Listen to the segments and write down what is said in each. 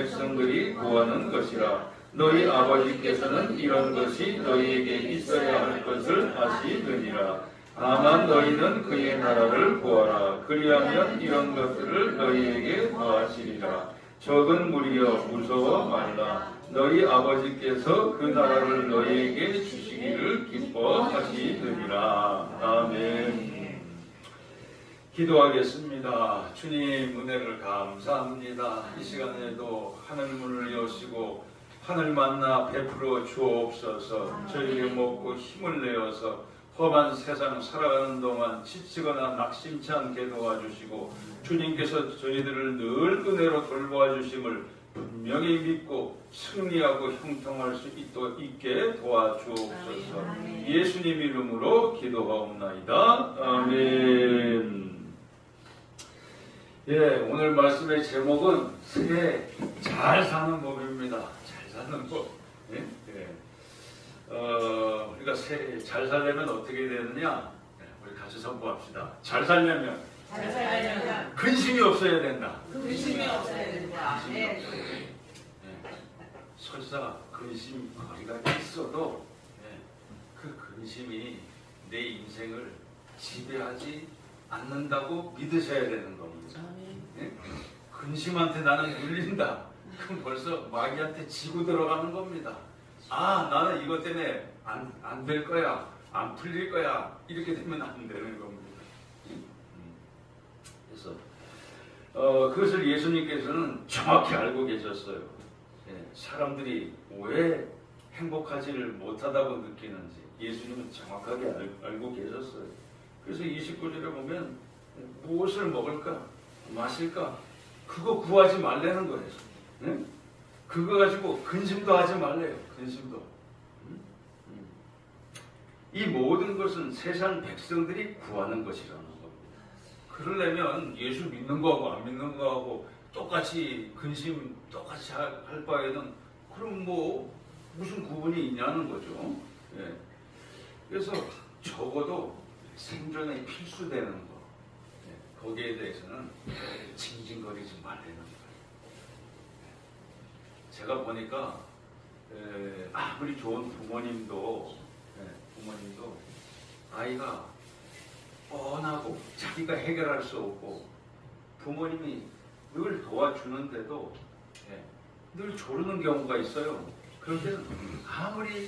백성들이 구하는 것이라. 너희 아버지께서는 이런 것이 너희에게 있어야 할 것을 아시느니라. 다만 너희는 그의 나라를 구하라. 그리하면 이런 것들을 너희에게 더하시리라. 적은 무리여 무서워 말라. 너희 아버지께서 그 나라를 너희에게 주시기를 기뻐하시느니라. 아멘. 기도하겠습니다. 주님 은혜를 감사합니다. 이 시간에도 하늘 문을 여시고 하늘 만나 베풀어 주옵소서. 저희에게 먹고 힘을 내어서 험한 세상 살아가는 동안 지치거나 낙심치 않게 도와주시고 주님께서 저희들을 늘 은혜로 돌보아 주심을 분명히 믿고 승리하고 형통할 수 있게 도와주옵소서. 예수님 이름으로 기도하옵나이다. 아멘. 오늘 말씀의 제목은 새해 잘 사는 법입니다. 잘 사는 법. 우리가 새해 잘 살려면 어떻게 되느냐? 우리 같이 선포합시다. 잘 살려면 근심이 없어야 된다. 근심이 없어야 된다. 설사 근심거리가 있어도 그 근심이 내 인생을 지배하지 않는다고 믿으셔야 되는 겁니다. 근심한테 나는 눌린다. 그럼 벌써 마귀한테 지고 들어가는 겁니다. 나는 이것 때문에 안 될 거야, 안 풀릴 거야, 이렇게 되면 안 되는 겁니다. 그래서 그것을 예수님께서는 정확히 알고 계셨어요. 사람들이 왜 행복하지를 못하다고 느끼는지 예수님은 정확하게 알고 계셨어요. 그래서 29절에 보면 무엇을 먹을까, 마실까, 그거 구하지 말라는 거예요. 그거 가지고 근심도 하지 말래요. 근심도. 이 모든 것은 세상 백성들이 구하는 것이라는 겁니다. 그러려면 예수 믿는 거하고 안 믿는 거하고 똑같이 근심 똑같이 할 바에는 그럼 무슨 구분이 있냐는 거죠. 그래서 적어도 생존에 필수되는 거, 거기에 대해서는 징징거리지 말라는 거예요. 제가 보니까 아무리 좋은 부모님도 아이가 뻔하고 자기가 해결할 수 없고 부모님이 늘 도와주는데도 늘 조르는 경우가 있어요. 그럴 때는 아무리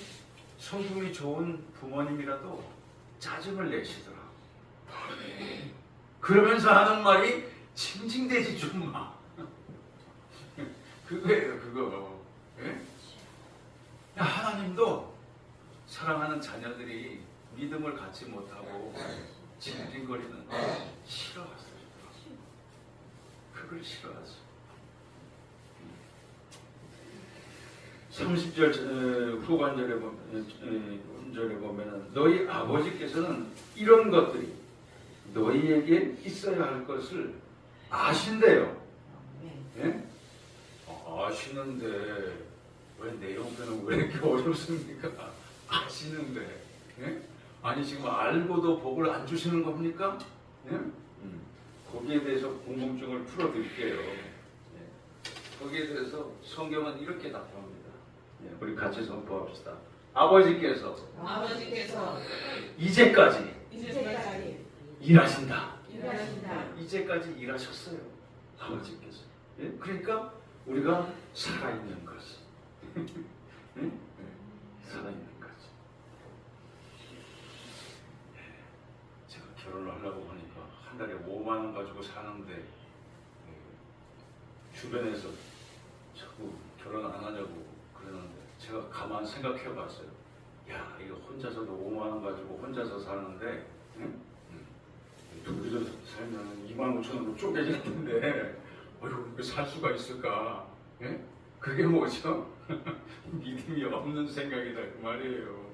성품이 좋은 부모님이라도 짜증을 내시더라. 그러면서 하는 말이 징징대지 좀 마. 그거예요, 그거. 하나님도 사랑하는 자녀들이 믿음을 갖지 못하고 징징거리는 싫어하세요. 그걸 싫어하세요. 30절 후반절에 보면 너희 아버지께서는 이런 것들이 너희에게 있어야 할 것을 아신대요. 아시는데 왜 내용표는 왜 이렇게 어렵습니까? 아시는데 아니 지금 알고도 복을 안 주시는 겁니까? 거기에 대해서 궁금증을 풀어드릴게요. 거기에 대해서 성경은 이렇게 답합니다. 우리 같이 선포합시다. 아버지께서 이제까지 일하신다. 이제까지 일하셨어요. 아버지께서. 그러니까 우리가 살아있는 것이 살아있는 것이. 제가 결혼을 하려고 하니까 한 달에 5만 원 가지고 사는데 주변에서 자꾸 결혼 안 하냐고 그러는데 제가 가만 생각해 봤어요. 야, 이거 혼자서도 5만 원 가지고 혼자서 사는데 둘이서 살면 2만 5천 원으로 쪼개질 텐데 어휴, 살 수가 있을까? 그게 뭐죠? 믿음이 없는 생각이다 그 말이에요.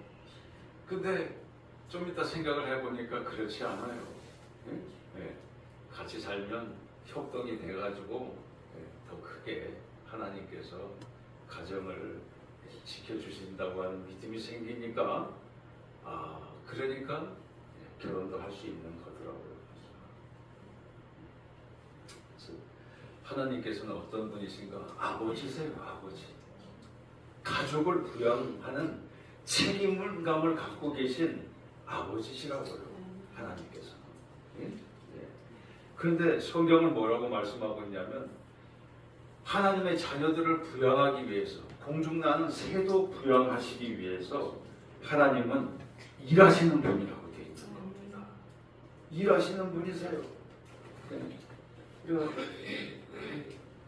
근데 좀 이따 생각을 해보니까 그렇지 않아요. 같이 살면 협동이 돼가지고 더 크게 하나님께서 가정을 지켜주신다고 하는 믿음이 생기니까 그러니까 결혼도 할 수 있는 거더라고요. 하나님께서는 어떤 분이신가? 아버지세요, 아버지. 가족을 부양하는 책임감을 갖고 계신 아버지시라고요, 하나님께서는. 예? 예. 그런데 성경은 뭐라고 말씀하고 있냐면, 하나님의 자녀들을 부양하기 위해서, 공중나는 새도 부양하시기 위해서 하나님은 일하시는 분이라고 되어 있는 겁니다. 일하시는 분이세요.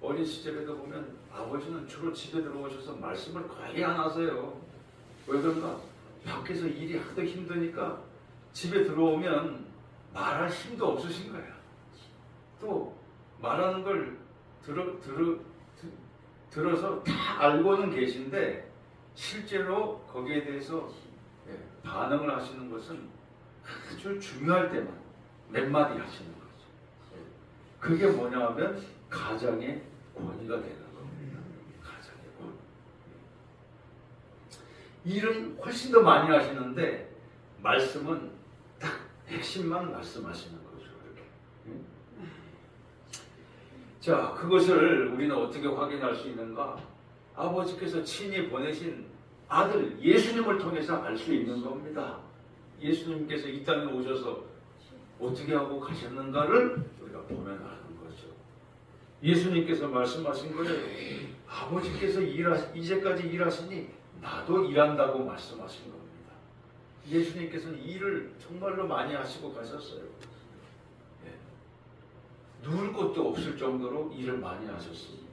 어린 시절에도 보면 아버지는 주로 집에 들어오셔서 말씀을 거의 안 하세요. 왜 그런가? 밖에서 일이 하도 힘드니까 집에 들어오면 말할 힘도 없으신 거야. 또 말하는 걸 들어서 다 알고는 계신데 실제로 거기에 대해서 반응을 하시는 것은 아주 중요할 때만 몇 마디 하시는 거죠. 그게 뭐냐 하면 가정의 권위가 되는 겁니다. 가정의 권위. 일은 훨씬 더 많이 하시는데 말씀은 딱 핵심만 말씀하시는 거죠. 이렇게. 자, 그것을 우리는 어떻게 확인할 수 있는가? 아버지께서 친히 보내신 아들 예수님을 통해서 알 수 있는 겁니다. 예수님께서 이 땅에 오셔서 어떻게 하고 가셨는가를 우리가 보면 아는 거죠. 예수님께서 말씀하신 거예요. 아버지께서 이제까지 일하시니 나도 일한다고 말씀하신 겁니다. 예수님께서는 일을 정말로 많이 하시고 가셨어요. 누울 곳도 없을 정도로 일을 많이 하셨습니다.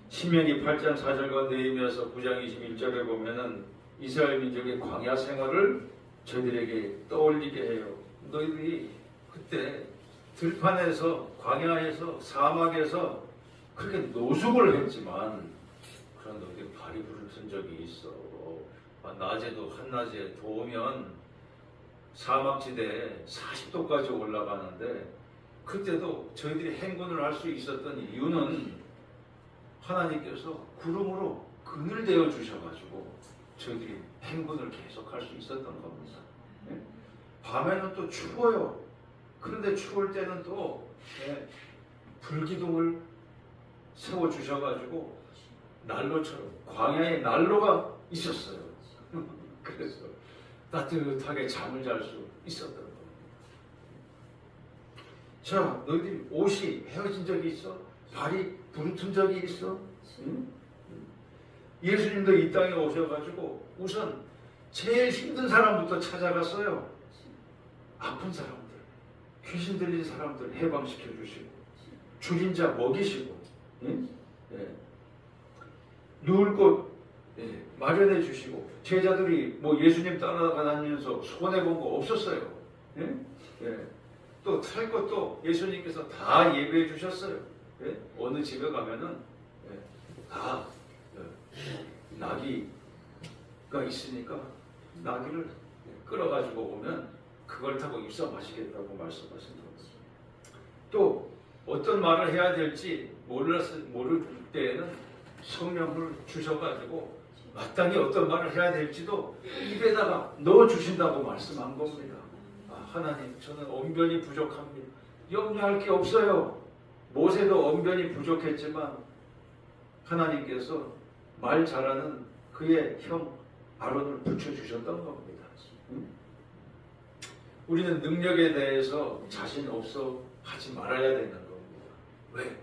신명기 8장 4절과 느헤미야서 9장 21절에 보면은 이스라엘 민족의 광야 생활을 저희들에게 떠올리게 해요. 너희들이 그때 들판에서, 광야에서, 사막에서 그렇게 노숙을 했지만 그런 너희들이 발이 부르신 적이 있어. 낮에도 한낮에 더우면 사막지대에 40도까지 올라가는데 그때도 저희들이 행군을 할 수 있었던 이유는 하나님께서 구름으로 그늘되어 주셔가지고 저희들이 행군을 계속할 수 있었던 겁니다. 밤에는 또 추워요. 그런데 추울 때는 또 불기둥을 세워주셔가지고 난로처럼 광야에 난로가 있었어요. 그래서 따뜻하게 잠을 잘 수 있었던 겁니다. 자, 너희들이 옷이 헤어진 적이 있어? 발이 부르튼 적이 있어? 응? 예수님도 이 땅에 오셔가지고 우선 제일 힘든 사람부터 찾아갔어요. 아픈 사람들, 귀신 들린 사람들 해방시켜 주시고, 줄인 자 먹이시고, 응? 누울 곳 마련해 주시고, 제자들이 뭐 예수님 따라다니면서 손해본 거 없었어요. 또 탈 것도 예수님께서 다 예배해 주셨어요. 어느 집에 가면은 다 나귀가 있으니까 나귀를 끌어가지고 오면 그걸 타고 입사 마시겠다고 말씀하신 겁니다. 또 어떤 말을 해야 될지 모를 때에는 성령을 주셔가지고 마땅히 어떤 말을 해야 될지도 입에다가 넣어주신다고 말씀한 겁니다. 하나님, 저는 언변이 부족합니다. 염려할 게 없어요. 모세도 언변이 부족했지만 하나님께서 말 잘하는 그의 형 아론을 붙여주셨던 겁니다. 우리는 능력에 대해서 자신 없어 하지 말아야 되는 겁니다. 왜?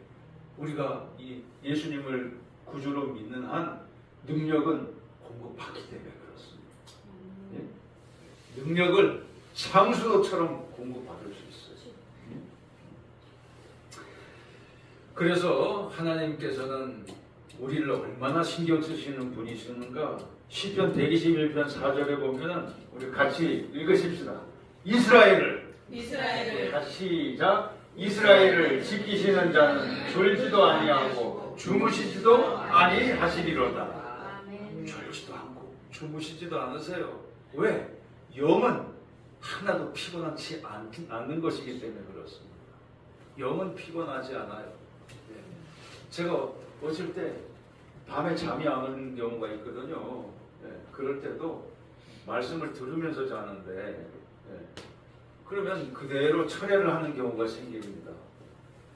우리가 이 예수님을 구주로 믿는 한 능력은 공급받기 때문에 그렇습니다. 능력을 상수도처럼 공급받을 수 있어요. 그래서 하나님께서는 우리를 얼마나 신경 쓰시는 분이시는가? 시편 121편 4절에 보면 우리 같이 읽으십시다. 이스라엘을 같이 시작. 이스라엘을 지키시는 자는 졸지도 아니하고 주무시지도 아니하시리로다. 졸지도 않고 주무시지도 않으세요. 왜? 영은 하나도 피곤하지 않는 것이기 때문에 그렇습니다. 영은 피곤하지 않아요. 제가 어쩔 때 밤에 잠이 안 오는 경우가 있거든요. 그럴 때도 말씀을 들으면서 자는데 그러면 그대로 철회를 하는 경우가 생깁니다.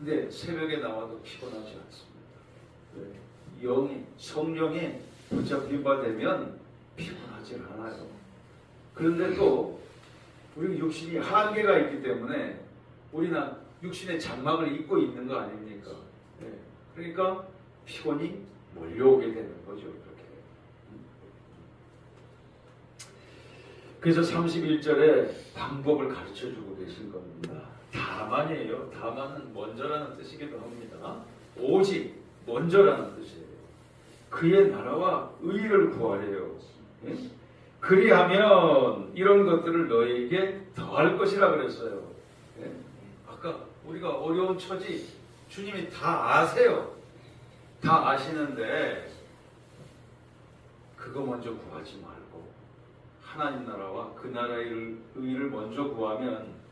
근데 새벽에 나와도 피곤하지 않습니다. 영이, 성령이 붙잡힌 바 되면 피곤하지 않아요. 그런데 또 우리 육신이 한계가 있기 때문에 우리는 육신의 장막을 입고 있는 거 아닙니까? 그러니까 피곤이 몰려오게 되는 거죠. 그렇게. 그래서 31절에 방법을 가르쳐주고 계신 겁니다. 다만이에요. 다만은 먼저라는 뜻이기도 합니다. 오직 먼저라는 뜻이에요. 그의 나라와 의를 구하래요. 그리하면 이런 것들을 너에게 더할 것이라 그랬어요. 아까 우리가 어려운 처지 주님이 다 아세요. 다 아시는데 그거 먼저 구하지 말고 하나님 나라와 그 나라의 의를 먼저 구하면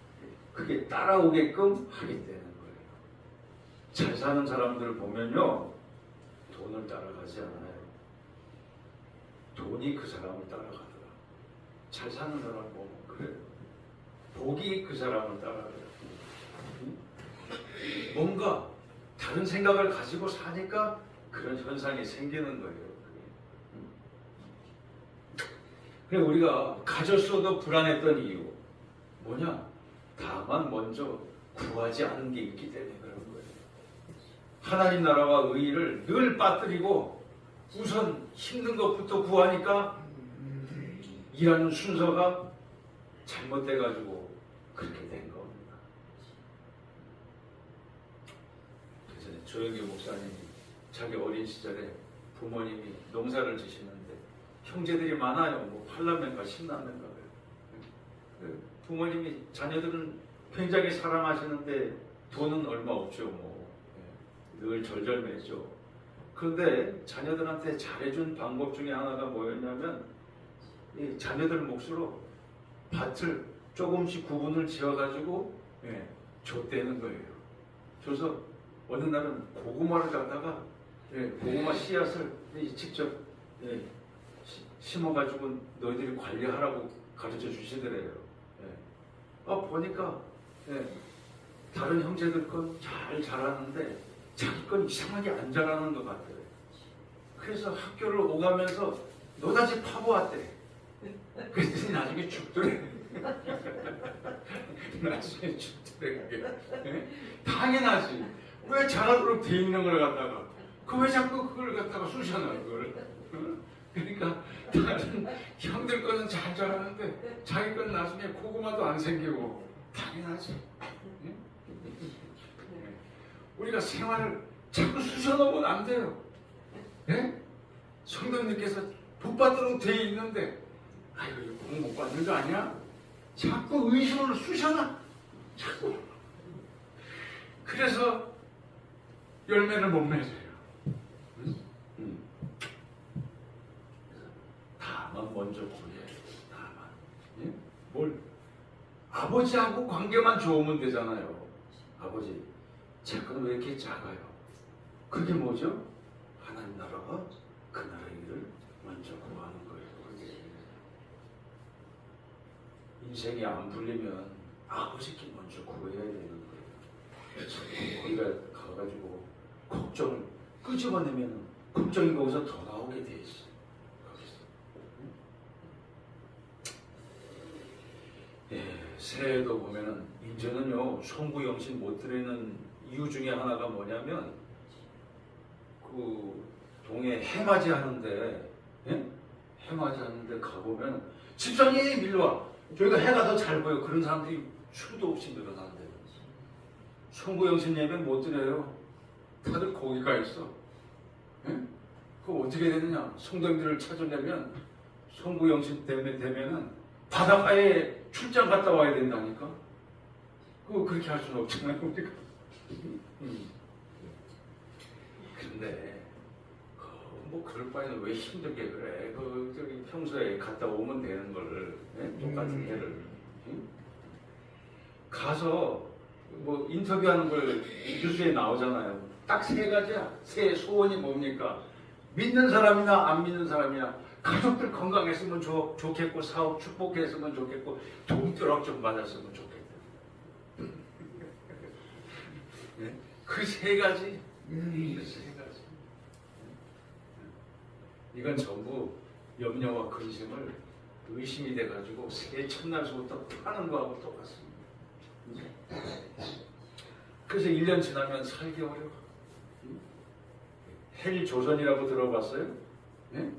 그게 따라오게끔 하게 되는 거예요. 잘 사는 사람들을 보면요, 돈을 따라가지 않아요. 돈이 그 사람을 따라가더라. 잘 사는 사람 보면 그래요. 복이 그 사람을 따라가요. 뭔가 다른 생각을 가지고 사니까 그런 현상이 생기는 거예요. 그래 우리가 가졌어도 불안했던 이유 뭐냐? 다만 먼저 구하지 않은 게 있기 때문에 그런 거예요. 하나님 나라와 의의를 늘 빠뜨리고 우선 힘든 것부터 구하니까 일하는 순서가 잘못돼가지고 그렇게 된 겁니다. 그래서 조영기 목사님이 자기 어린 시절에 부모님이 농사를 지시는데 형제들이 많아요. 뭐 8남매인가 10남매인가 부모님이 자녀들은 굉장히 사랑하시는데 돈은 얼마 없죠. 늘 절절매죠. 그런데 자녀들한테 잘해준 방법 중에 하나가 뭐였냐면 이 자녀들 몫으로 밭을 조금씩 구분을 지어가지고 줬대는 거예요. 줘서 어느 날은 고구마를 갖다가 고구마 씨앗을 직접 심어가지고 너희들이 관리하라고 가르쳐 주시더래요. 보니까 다른 형제들 건 잘 자라는데 자기 건 이상하게 안 자라는 것 같아요. 그래서 학교를 오가면서 노다지 파보았대. 그랬더니 나중에 죽더래. 나중에 죽더래 그게. 당연하지. 왜 자라도록 돼 있는 걸 갖다가 왜 자꾸 그걸 갖다가 쑤셔놔 그걸. 그러니까 다른 형들 거는 잘 자라는데 자기 건 나중에 고구마도 안 생기고 당연하지. 우리가 생활을 자꾸 쑤셔놓으면 안 돼요. 성도님께서 복받도록 돼 있는데 아이고 이거 복 못 받는 거 아니야? 자꾸 의심을 쑤셔놔. 자꾸. 그래서 열매를 못 맺어요. 다만 먼저 구해요. 다만. 뭘? 아버지하고 관계만 좋으면 되잖아요. 아버지, 제 건 왜 이렇게 작아요? 그게 뭐죠? 하나님 나라와 그 나라의 일을 먼저 구하는 거예요. 그게. 인생이 안 풀리면 아버지께 먼저 구해야 되는 거예요. 거기가 가가지고 걱정을 끄집어내면 걱정이 거기서 더 나오게 돼 있어요. 새해도 보면은 이제는요 송구영신 못 드리는 이유 중에 하나가 뭐냐면 그 동해 해맞이 하는데 해맞이 하는데 가보면 집사님 일로 와 저희가 해가 더 잘 보여 그런 사람들이 수도 없이 늘어난대요. 송구영신 예배 못 드려요. 다들 거기가 있어. 그거 어떻게 되느냐? 성도님들을 찾아내면 송구영신 되면은 바닷가에 출장 갔다 와야 된다니까? 그거 그렇게 할 수는 없잖아요, 우리가. 근데, 뭐, 그럴 바에는 왜 힘들게 그래? 저기 평소에 갔다 오면 되는 걸, 똑같은 데를. 가서, 뭐, 인터뷰하는 걸 뉴스에 나오잖아요. 딱 세 가지야. 세 소원이 뭡니까? 믿는 사람이나 안 믿는 사람이나 가족들 건강했으면 좋겠고 사업 축복했으면 좋겠고 돈 벼락 좀 맞았으면 좋겠다. 그 세 가지. 그 세 가지. 이건 전부 염려와 근심을 의심이 돼가지고 새해 첫날서부터 파는 거하고 똑같습니다. 그래서 1년 지나면 살기 어려워. 헬 조선이라고 들어봤어요? 네?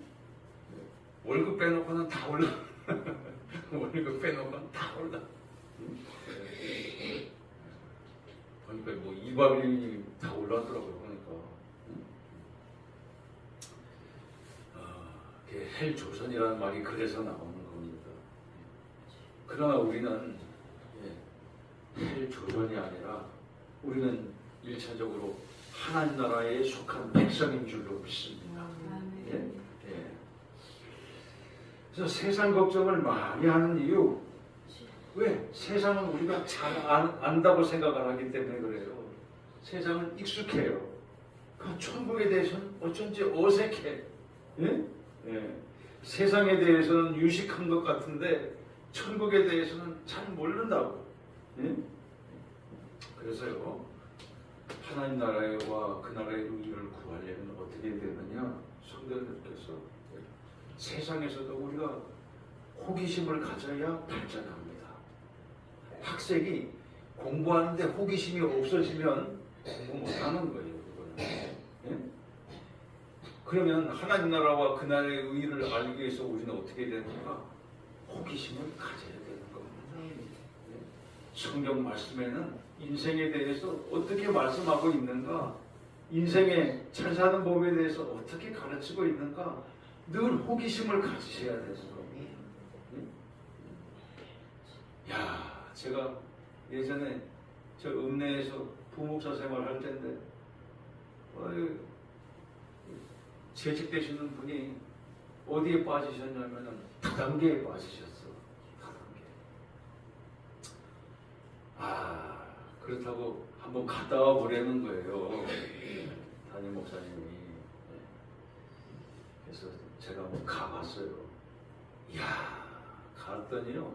월급 빼놓고는 다 올라. 월급 빼놓고는 다 올라. 보니까 뭐 2박 1일이 다 올라왔더라고요. 보니까. 헬 조선이라는 말이 그래서 나오는 겁니다. 그러나 우리는 헬 조선이 아니라 우리는 1차적으로 하나님 나라에 속한 백성인 줄로 믿습니다. 예? 예. 그래서 세상 걱정을 많이 하는 이유, 왜? 세상은 우리가 잘 안다고 생각을 하기 때문에 그래요. 세상은 익숙해요. 그 천국에 대해서는 어쩐지 어색해. 예? 예. 세상에 대해서는 유식한 것 같은데 천국에 대해서는 잘 모른다고. 예? 그래서요, 하나님 나라와 그 나라의 의를 구하려면 어떻게 되느냐? 성도님께서 세상에서도 우리가 호기심을 가져야 발전합니다. 학생이 공부하는데 호기심이 없어지면 공부 못하는 거예요. 예? 그러면 하나님 나라와 그 나라의 의를 알기 위해서 우리는 어떻게 되는가? 호기심을 가져야 되는 겁니다. 예? 성경 말씀에는 인생에 대해서 어떻게 말씀하고 있는가? 인생에 잘 사는 법에 대해서 어떻게 가르치고 있는가? 늘 호기심을 가지셔야 되는 겁니다. 예? 야, 제가 예전에 저 읍내에서 부목사 생활할 때인데 재직되시는 분이 어디에 빠지셨냐면은 다단계에 빠지셨어. 다단계. 그렇다고 한번 갔다 와 보려는 거예요. 담임 목사님이. 그래서 제가 한번 가봤어요. 이야, 갔더니요.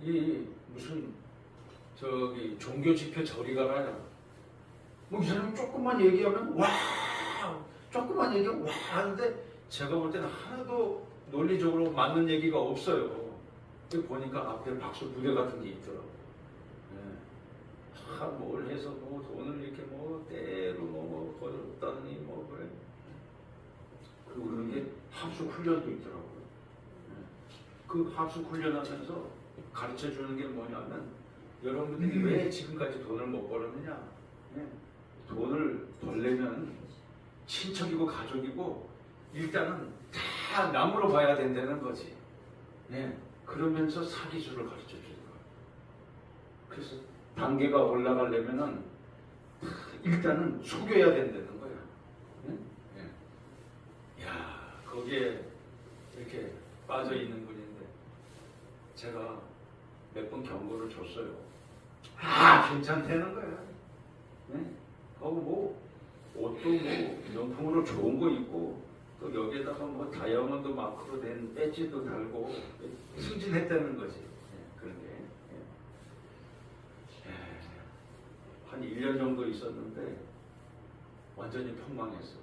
이 무슨 저기 종교 집회 저리 가라요. 뭐 이 사람이 조금만 얘기하면 와, 조금만 얘기하면 와 하는데 제가 볼 때는 하나도 논리적으로 맞는 얘기가 없어요. 보니까 앞에 박수 부대 같은 게 있더라고요. 뭘 해서 뭐 돈을 이렇게 뭐 때로 뭐 거뒀다니 뭐 그래. 그리고 그런 게 합숙 훈련도 있더라고요. 그 합숙 훈련하면서 가르쳐 주는 게 뭐냐면 여러분들이 왜 지금까지 돈을 못 벌었느냐? 돈을 벌려면 친척이고 가족이고 일단은 다 남으로 봐야 된다는 거지. 그러면서 사기술을 가르쳐 주는 거예요. 그래서 단계가 올라가려면은 일단은 속여야 된다는 거야. 야, 거기에 이렇게 빠져 있는 분인데 제가 몇 번 경고를 줬어요. 괜찮다는 거야. 거기 뭐 옷도 뭐 명품으로 좋은 거 입고 또 여기에다가 뭐 다이아몬드 마크로 된 배지도 달고 승진했다는 거지. 그런 게. 한 1년 정도 있었는데 완전히 폭망했어.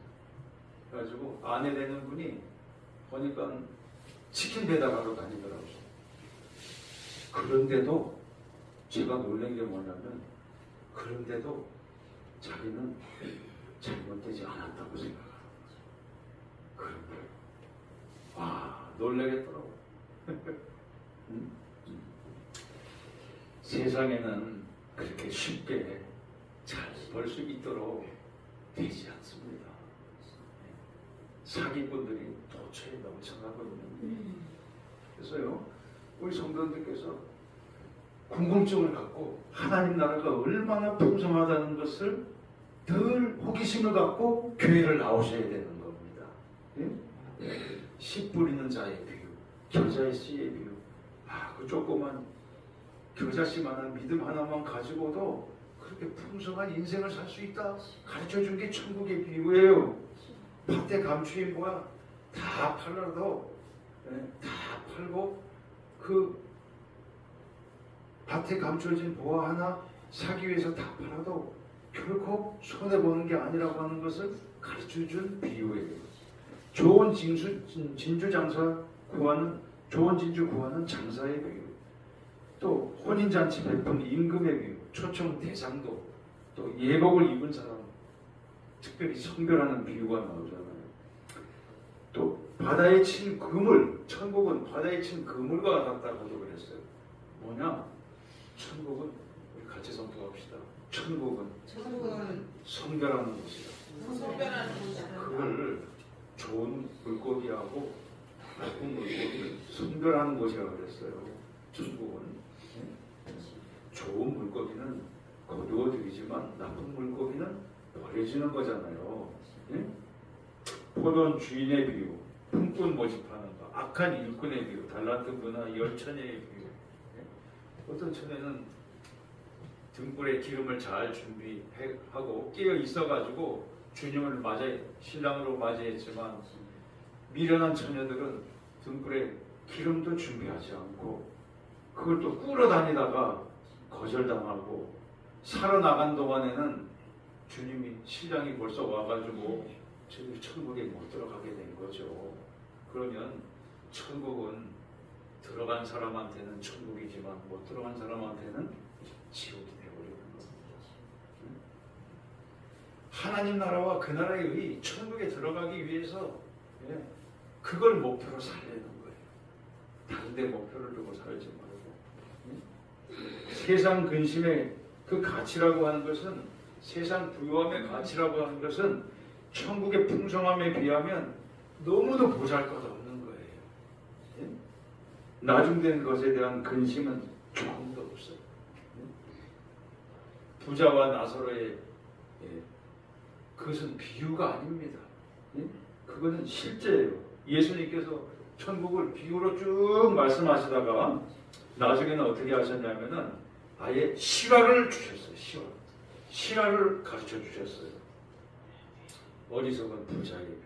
그래가지고 아내 되는 분이 보니까 치킨 배달하러 다니더라고요. 그런데도 제가 놀란 게 뭐냐면 그런데도 자기는 잘못되지 않았다고 생각하는 거예요. 그런 거예요. 와, 놀라겠더라고. 세상에는 그렇게 쉽게 잘 벌 수 있도록 되지 않습니다. 사기꾼들이 도처에 넘쳐나고 있는. 그래서요, 우리 성도님들께서 궁금증을 갖고 하나님 나라가 얼마나 풍성하다는 것을 늘 호기심을 갖고 교회를 나오셔야 되는 겁니다. 씨 뿌리는 자의 비유, 겨자의 씨의 비유. 그 조그만 겨자씨만한 믿음 하나만 가지고도 그렇게 풍성한 인생을 살 수 있다. 가르쳐 준 게 천국의 비유예요. 밭에 감추이 뭐야? 다 팔아도 다 팔고 그 밭에 감춰진 보화 하나 사기 위해서 다 팔아도 결코 손해보는 게 아니라고 하는 것을 가르쳐준 비유예요. 좋은 진주 장사 구하는 좋은 진주 구하는 장사의 비유, 또 혼인잔치 베푼 임금의 비유, 초청 대상도, 또 예복을 입은 사람, 특별히 성별하는 비유가 나오잖아요. 또 바다에 친 그물, 천국은 바다에 친 그물과 같다고도 그랬어요. 뭐냐? 천국은 우리 같이 선포합시다. 천국은 성별하는 곳이다. 성별하는 곳이다. 그걸 좋은 물고기하고 나쁜 물고기를 선별하는 곳이라고 그랬어요. 천국은 좋은 물고기는 거두어들이지만 나쁜 물고기는 버려지는 거잖아요. 포도원 주인의 비유, 품꾼 모집하는 거, 악한 일꾼의 비유, 달란트 문화 열처녀의 비유. 어떤 처녀는 등불에 기름을 잘 준비하고 깨어 있어가지고 주님을 신랑으로 맞이했지만, 미련한 처녀들은 등불에 기름도 준비하지 않고 그걸 또 꾸러 다니다가 거절당하고 살아나간 동안에는 주님이, 신랑이 벌써 와가지고 천국에 못 들어가게 된 거죠. 그러면 천국은 들어간 사람한테는 천국이지만 못 들어간 사람한테는 지옥이 되어버리는 겁니다. 하나님 나라와 그 나라의 의, 천국에 들어가기 위해서 그걸 목표로 살려는 거예요. 다른 데 목표를 두고 살지 말고. 세상 근심의 그 가치라고 하는 것은, 세상 부유함의 가치라고 하는 것은 천국의 풍성함에 비하면 너무도 보잘것없는 거예요. 나중된 것에 대한 근심은 조금도 없어요. 부자와 나사로의 그것은 비유가 아닙니다. 그거는 실제예요. 예수님께서 천국을 비유로 쭉 말씀하시다가 나중에는 어떻게 하셨냐면은 아예 실화를 주셨어요. 실화를 가르쳐 주셨어요. 어리석은 부자의 비유.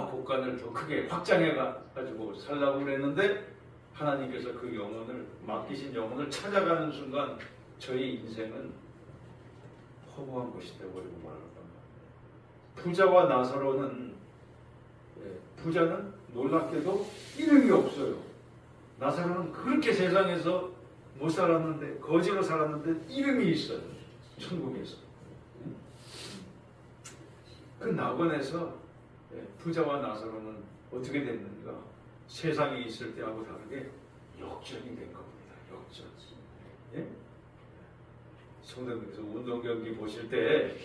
곳간을 더 크게 확장해 가지고 살라고 그랬는데 하나님께서 그 영혼을, 맡기신 영혼을 찾아가는 순간 저희 인생은 허무한 것이 되어버리고 말할 겁니다. 부자와 나사로는, 부자는 놀랍게도 이름이 없어요. 나사로는 그렇게 세상에서 못 살았는데, 거지로 살았는데 이름이 있어요. 천국에서. 그 낙원에서 부자와 나사로는 어떻게 됐는가? 세상에 있을 때하고 다르게 역전이 된 겁니다. 역전. 성당에서 운동 경기 보실 때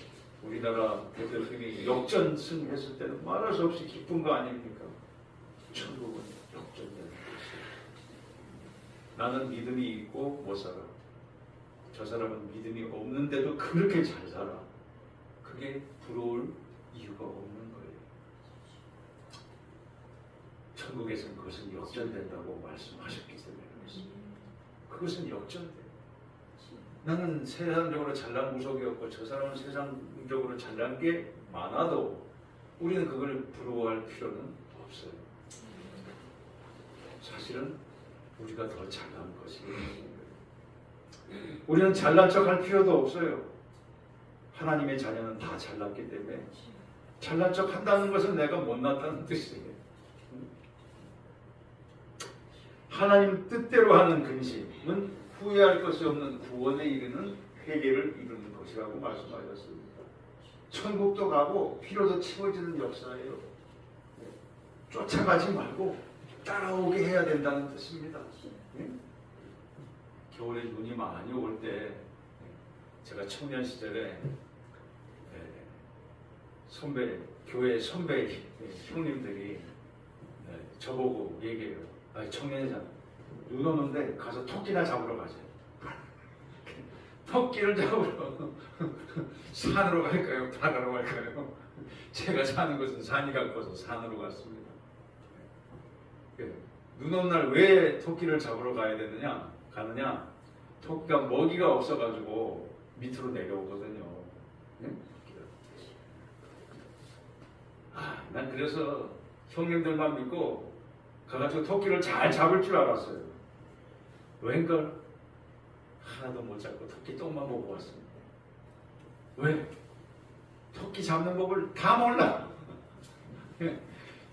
우리나라 대표팀이 역전승 했을 때는 말할 수 없이 기쁜 거 아닙니까? 천국은 역전되는 것이에요. 나는 믿음이 있고 못 살아. 저 사람은 믿음이 없는데도 그렇게 잘 살아. 그게 부러울 이유가 없는 거예요. 천국에서는 그것은 역전된다고 말씀하셨기 때문에 그렇습니다. 그것은 역전돼요. 나는 세상적으로 잘난 구석이었고 저 사람은 세상적으로 잘난 게 많아도 우리는 그걸 부러워할 필요는 없어요. 사실은 우리가 더 잘난 것이에요. 우리는 잘난 척 할 필요도 없어요. 하나님의 자녀는 다 잘났기 때문에 잘난 척 한다는 것은 내가 못났다는 뜻이에요. 하나님 뜻대로 하는 근심은 후회할 것이 없는 구원에 이르는 회개를 이루는 것이라고 말씀하셨습니다. 천국도 가고 피로도 채워지는 역사예요. 쫓아가지 말고 따라오게 해야 된다는 뜻입니다. 겨울에 눈이 많이 올 때 제가 청년 시절에 교회 선배 형님들이 저보고 얘기해요. 청년이잖아. 눈 오는데 가서 토끼나 잡으러 가자. 토끼를 잡으러 산으로 갈까요? 바다로 갈까요? 제가 사는 곳은 산이 가까워서 산으로 갔습니다. 눈 오는 날 왜 토끼를 잡으러 가느냐? 토끼가 먹이가 없어가지고 밑으로 내려오거든요. 난 그래서 형님들만 믿고 가가지고 토끼를 잘 잡을 줄 알았어요. 웬걸? 하나도 못 잡고 토끼 똥만 보고 왔습니다. 왜? 토끼 잡는 법을 다 몰라.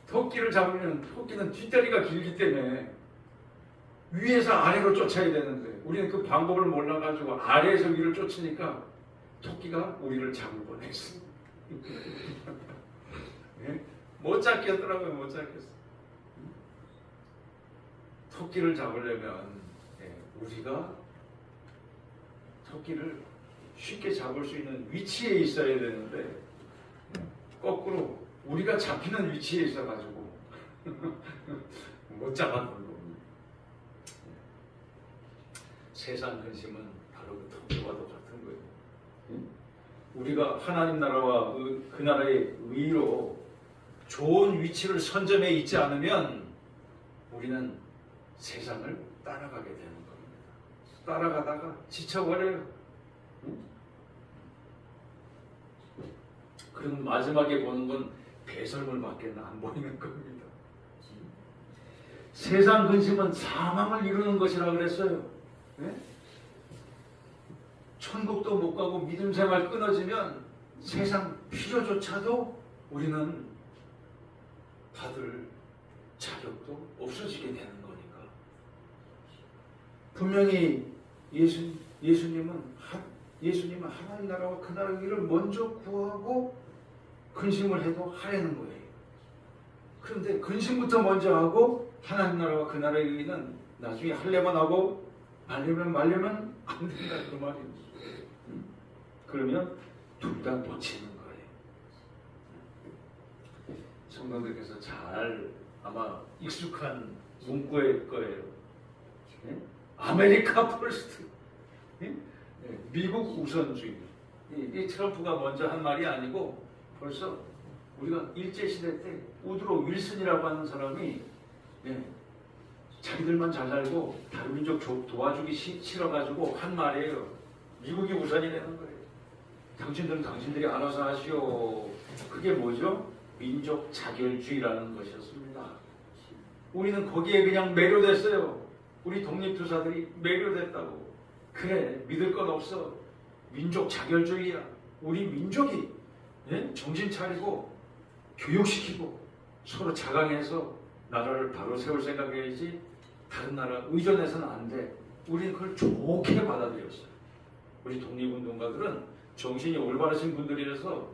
토끼를 잡으면 토끼는 뒷다리가 길기 때문에 위에서 아래로 쫓아야 되는데 우리는 그 방법을 몰라가지고 아래에서 위를 쫓으니까 토끼가 우리를 잡을 뻔했어. 못 잡겠더라고요. 못 잡겠어. 토끼를 잡으려면 우리가 토끼를 쉽게 잡을 수 있는 위치에 있어야 되는데 거꾸로 우리가 잡히는 위치에 있어가지고 못 잡았던 겁니다. 세상 근심은 바로 그 토끼와도 같은 거예요. 우리가 하나님 나라와 그 나라의 의로 좋은 위치를 선점해 있지 않으면 우리는 세상을 따라가게 되는 겁니다. 따라가다가 지쳐버려요. 그럼 마지막에 보는 건 배설물밖에 안 보이는 겁니다. 세상 근심은 사망을 이루는 것이라 그랬어요. 네? 천국도 못 가고 믿음 생활 끊어지면 세상 필요조차도 우리는 받을 자격도 없어지게 되는 거니까. 분명히 예수님은 하나님 나라와 그 나라의 일을 먼저 구하고 근심을 해도 하려는 거예요. 그런데 근심부터 먼저 하고 하나님 나라와 그 나라의 일은 나중에 하려면 하고 말려면 안 된다 그 말이에요. 그러면 둘 다 놓치는 거예요. 성도들께서 잘 아마 익숙한 문구일 거예요. 아메리카 퍼스트. 미국 우선주의. 이 트럼프가 먼저 한 말이 아니고 벌써 우리가 일제시대 때 우드로 윌슨이라고 하는 사람이 자기들만 잘 살고 다른 민족 도와주기 싫어가지고 한 말이에요. 미국이 우선이 되는 거예요. 당신들은 당신들이 알아서 하시오. 그게 뭐죠? 민족 자결주의라는 것이었습니다. 우리는 거기에 그냥 매료됐어요. 우리 독립투사들이 매료됐다고. 그래, 믿을 건 없어. 민족 자결주의야. 우리 민족이 정신 차리고 교육시키고 서로 자강해서 나라를 바로 세울 생각해야지 다른 나라 의존해서는 안 돼. 우리는 그걸 좋게 받아들였어요. 우리 독립운동가들은 정신이 올바르신 분들이라서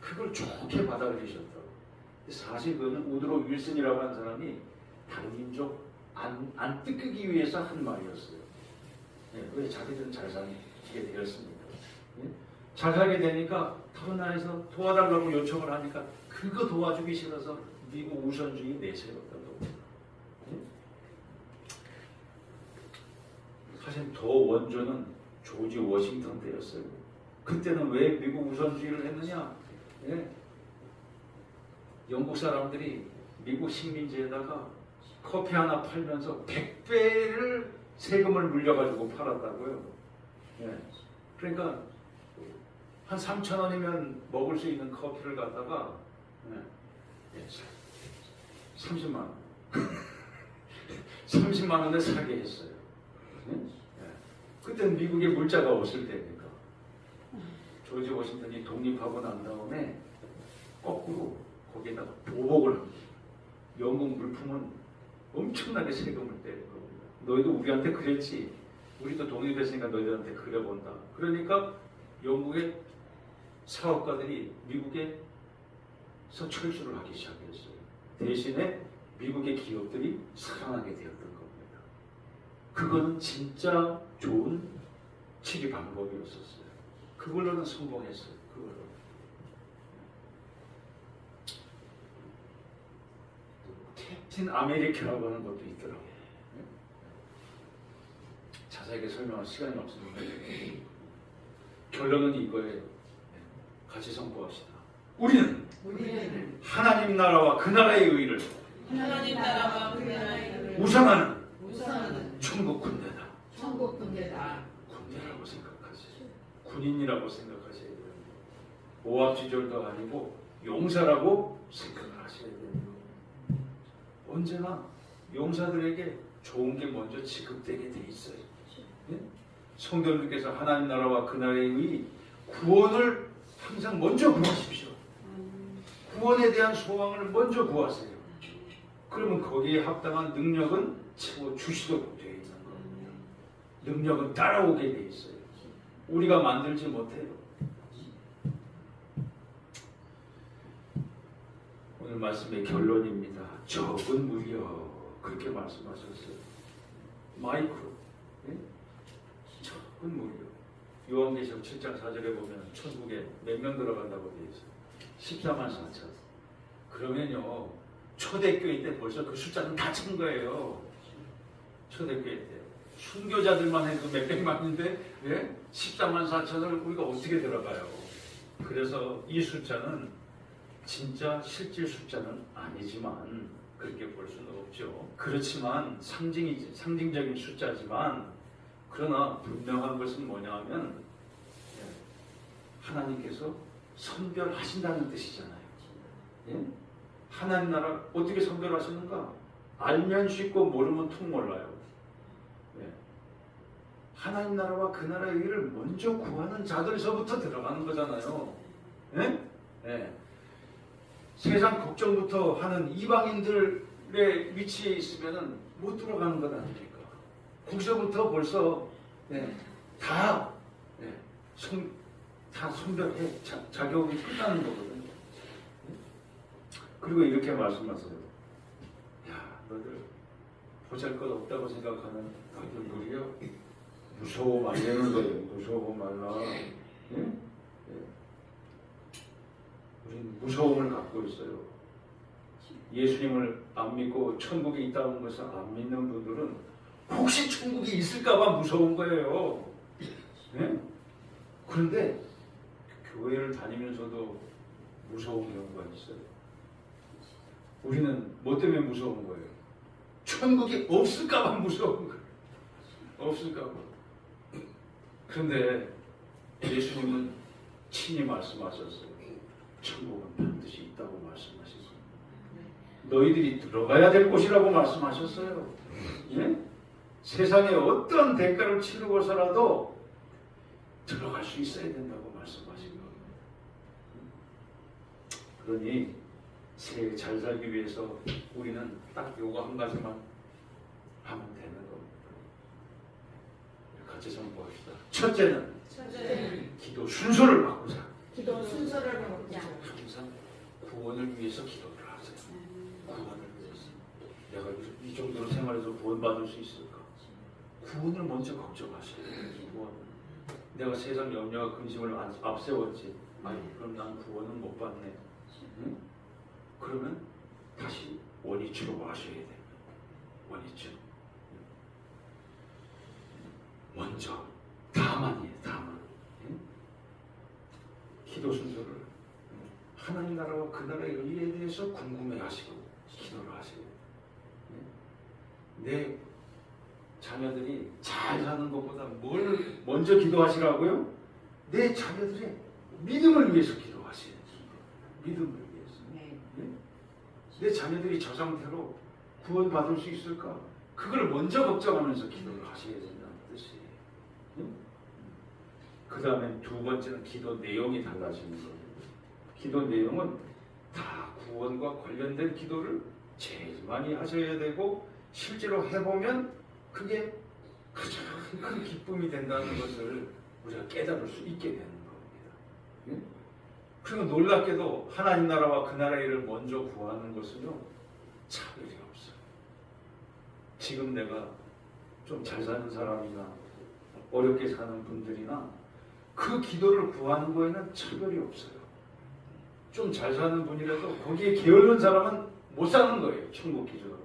그걸 좋게 받아들이셨다고. 사실 그거는 우드로 윌슨이라고 하는 사람이 다른 민족 안 뜯기기 위해서 한 말이었어요. 왜 자기들은 잘 살게 되었습니다. 잘 살게 되니까 다른 나라에서 도와달라고 요청을 하니까 그거 도와주기 싫어서 미국 우선주의 내세웠다고. 사실 더 원조는 조지 워싱턴 때였어요. 그때는 왜 미국 우선주의를 했느냐? 영국 사람들이 미국 식민지에다가 커피 하나 팔면서 100배를 세금을 물려가지고 팔았다고요. 그러니까 한 3,000원이면 먹을 수 있는 커피를 갖다가 30만 원. 30만 원에 사게 했어요. 그때는 미국에 물자가 없을 때니까. 조지 워싱턴이 독립하고 난 다음에 거꾸로 거기에다가 보복을 합니다. 영국 물품은 엄청나게 세금을 떼는 겁니다. 너희도 우리한테 그랬지. 우리도 독립했으니까 너희들한테 그려본다. 그러니까 영국의 사업가들이 미국에서 철수를 하기 시작했어요. 대신에 미국의 기업들이 살아나게 되었던 겁니다. 그거는 진짜 좋은 치료 방법이었었어요. 그걸로는 성공했어요. 그걸로. 캡틴 아메리카라고 하는 것도 있더라고요. 자세하게 설명할 시간이 없습니다. 결론은 이거예요. 같이 선포합시다. 우리는 하나님 나라와 그 나라의 의를 하나님 나라와 그 나라의 의를 우선하는 천국 군대다. 천국 군대다. 군대라고 생각하세요. 군인이라고 생각하셔야 돼요. 오합지졸도 아니고 용사라고 생각을 하셔야 돼요. 언제나 용사들에게 좋은 게 먼저 지급되게 돼 있어요. 성도님께서 하나님 나라와 그 나라의 구원을 항상 먼저 구하십시오. 구원에 대한 소망을 먼저 구하세요. 그러면 거기에 합당한 능력은 채워 주시도록 되어 있는 겁니다. 능력은 따라오게 되어 있어요. 우리가 만들지 못해요. 오늘 말씀의 결론입니다. 적은 무리여, 그렇게 말씀하셨어요. 마이크로, 예? 적은 무리여. 요한계시록 7장 4절에 보면 천국에 몇 명 들어간다고 되어 있어요. 14만 4천. 그러면요, 초대교회 때 벌써 그 숫자는 다 찬 거예요. 초대교회 때 순교자들만 해도 몇백만인데, 예? 14만 4천을 우리가 어떻게 들어가요? 그래서 이 숫자는 진짜 실질 숫자는 아니지만 그렇게 볼 수는 없죠. 그렇지만 상징적인 숫자지만, 그러나 분명한 것은 뭐냐 하면 하나님께서 선별하신다는 뜻이잖아요. 예? 하나님 나라 어떻게 선별하시는가? 알면 쉽고 모르면 통 몰라요. 예. 하나님 나라와 그 나라의 일을 먼저 구하는 자들서부터 들어가는 거잖아요. 예? 예. 세상 걱정부터 하는 이방인들의 위치에 있으면 못 들어가는 것 아닙니까? 거기서부터 벌써 다 선별해 자격이 끝나는 거거든요. 그리고 이렇게 말씀하세요. 야, 너들 보잘것없다고 생각하는 너희들 무리여, 무서워 말라는 거예요. 무서워 말라. 우리는 무서움을 갖고 있어요. 예수님을 안 믿고 천국에 있다는 것을 안 믿는 분들은 혹시 천국이 있을까봐 무서운 거예요. 네? 그런데 교회를 다니면서도 무서운 경우가 있어요. 우리는 뭐 때문에 무서운 거예요? 천국이 없을까봐 무서운 거예요. 없을까봐. 그런데 예수님은 친히 말씀하셨어요. 천국은 반드시 있다고 말씀하셨어요. 너희들이 들어가야 될 곳이라고 말씀하셨어요. 예? 세상에 어떤 대가를 치르고서라도 들어갈 수 있어야 된다고 말씀하신 거예요. 그러니 새해 잘 살기 위해서 우리는 딱 요거 한 가지만 하면 되는 겁니다. 같이 선포합시다. 첫째는 기도 순서를 바꾸자. 기도 순서를 바꾸자. 항상 구원을 위해서 기도를 하세요. 구원을 위해서. 내가 이 정도로 생활해서 구원받을 수 있을까? 구원을 먼저 걱정하셔야 돼요. 구원을. 내가 세상 염려와 근심을 앞세웠지. 아니, 그럼 난 구원은 못 받네. 응? 그러면 다시 원위치로 와셔야 돼요. 원위치. 먼저 다만이에요. 다만. 응? 기도 순서를 하나님 나라와 그 나라의 의에 대해서 궁금해하시고 기도를 하세요. 내 자녀들이 잘 사는 것보다 뭘 먼저 기도하시라고요? 내 자녀들의 믿음을 위해서 기도하세요. 믿음을 위해서. 내 자녀들이 저 상태로 구원받을 수 있을까? 그걸 먼저 걱정하면서 기도를 하셔야 된다는 뜻이에요. 그 다음에 두 번째는 기도 내용이 달라지는 거예요. 기도 내용은 다 구원과 관련된 기도를 제일 많이 하셔야 되고, 실제로 해보면 그게 가장 큰 기쁨이 된다는 것을 우리가 깨달을 수 있게 되는 겁니다. 그리고 놀랍게도 하나님 나라와 그 나라의 일을 먼저 구하는 것은요, 차별이 없어요. 지금 내가 좀 잘 사는 사람이나 어렵게 사는 분들이나 그 기도를 구하는 거에는 차별이 없어요. 좀 잘 사는 분이라도 거기에 게으른 사람은 못 사는 거예요. 천국 기준으로.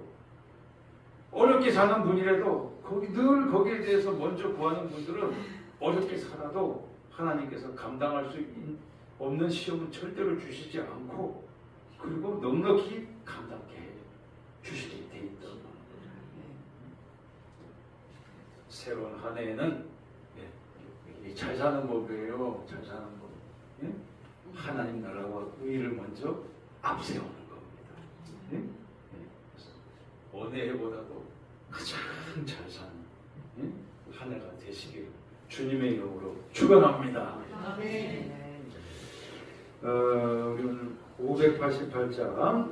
어렵게 사는 분이라도 늘 거기에 대해서 먼저 구하는 분들은 어렵게 살아도 하나님께서 감당할 수 없는 시험은 절대로 주시지 않고, 그리고 넉넉히 감당해 주시게 돼 있다. 새로운 한 해에는 잘 사는 법이에요. 잘 사는 법. 하나님 나라와 의를 먼저 앞세우는 겁니다. 그래서 어느 해보다도 가장 잘 사는 한 해가 되시길 주님의 이름으로 축원합니다. 아멘. 우리는 588장